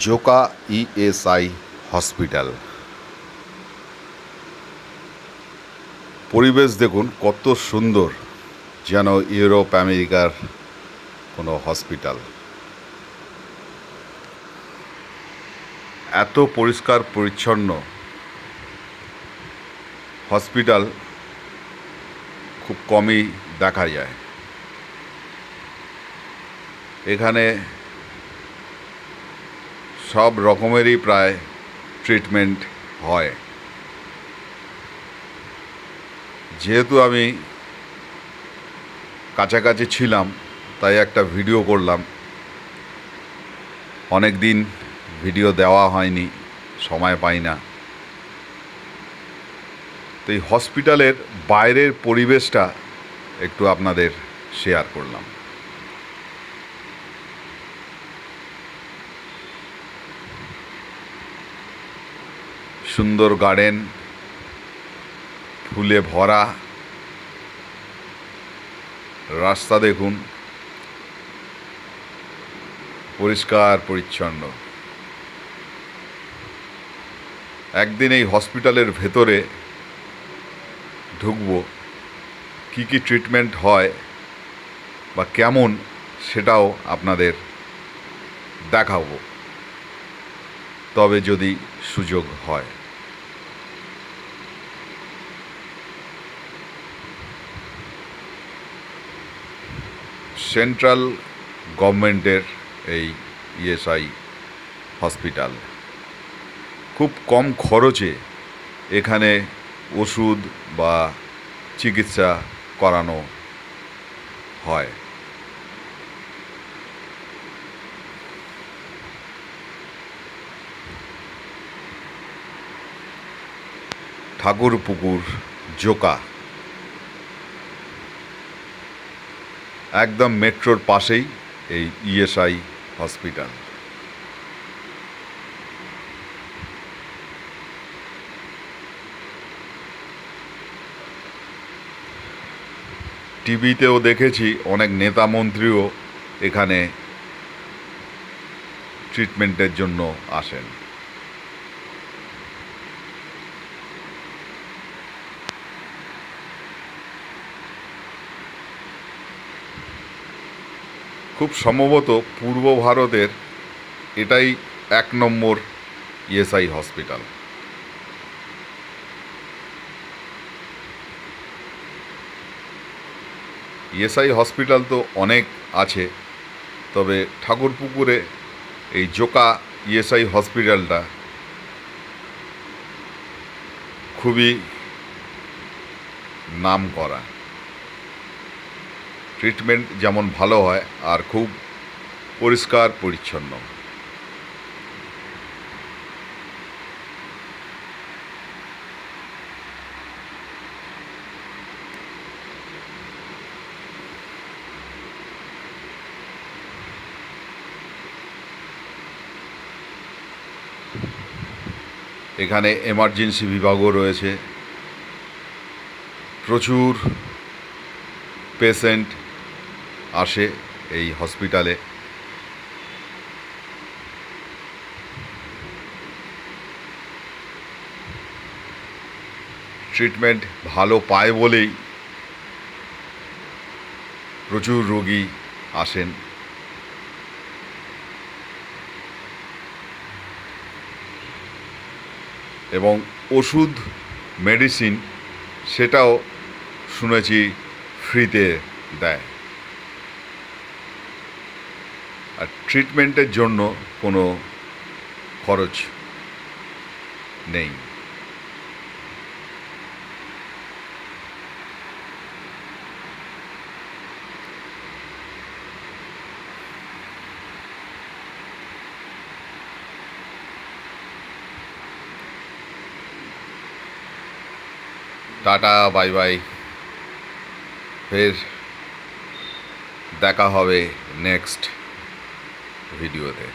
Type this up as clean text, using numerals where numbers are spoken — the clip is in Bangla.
Joka ESI hospital. পরিবেশ দেখুন কত সুন্দর, যেন ইউরোপ আমেরিকার কোনো হসপিটাল। এত পরিষ্কার পরিচ্ছন্ন হসপিটাল খুব কমই দেখা যায়। এখানে সব রকমেরই প্রায় ট্রিটমেন্ট হয়। যেহেতু আমি কাছাকাছি ছিলাম, তাই একটা ভিডিও করলাম। অনেক দিন ভিডিও দেওয়া হয়নি, সময় পাই না। তো এই হসপিটালের বাইরের পরিবেশটা একটু আপনাদের শেয়ার করলাম। সুন্দর গার্ডেন, ফুলে ভরা রাস্তা দেখুন, পরিষ্কার পরিচ্ছন্ন। একদিন এই হসপিটালের ভেতরে ঢুকবো, কি কি ট্রিটমেন্ট হয় বা কেমন, সেটাও আপনাদের দেখাবো, তবে যদি সুযোগ হয়। সেন্ট্রাল গভর্নমেন্টের এই ইএসআই হসপিটাল। খুব কম খরচে এখানে ওষুধ বা চিকিৎসা করানো হয়। ঠাকুরপুকুর জোকা, একদম মেট্রোর পাশেই এই ইএসআই হসপিটাল। টিভিতেও দেখেছি অনেক নেতা মন্ত্রীও এখানে ট্রিটমেন্টের জন্য আসেন। খুব সম্ভবত পূর্ব ভারতের এটাই 1 নম্বর ইএসআই হসপিটাল। ইএসআই হসপিটাল তো অনেক আছে, তবে ঠাকুরপুকুরে এই জোকা ইএসআই হসপিটালটা খুবই নামকরা। ট্রিটমেন্ট যেমন ভালো হয় আর খুব পরিষ্কার পরিচ্ছন্ন। এখানে এমার্জেন্সি বিভাগও রয়েছে। প্রচুর পেশেন্ট আসে এই হসপিটালে। ট্রিটমেন্ট ভালো পায় বলেই প্রচুর রোগী আসেন। এবং ওষুধ মেডিসিন সেটাও শুনেছি ফ্রিতে দেয়। আর ট্রিটমেন্টের জন্য কোনো খরচ নেই। Tata, bye bye. ফের দেখা হবে নেক্সট ভিডিওতে।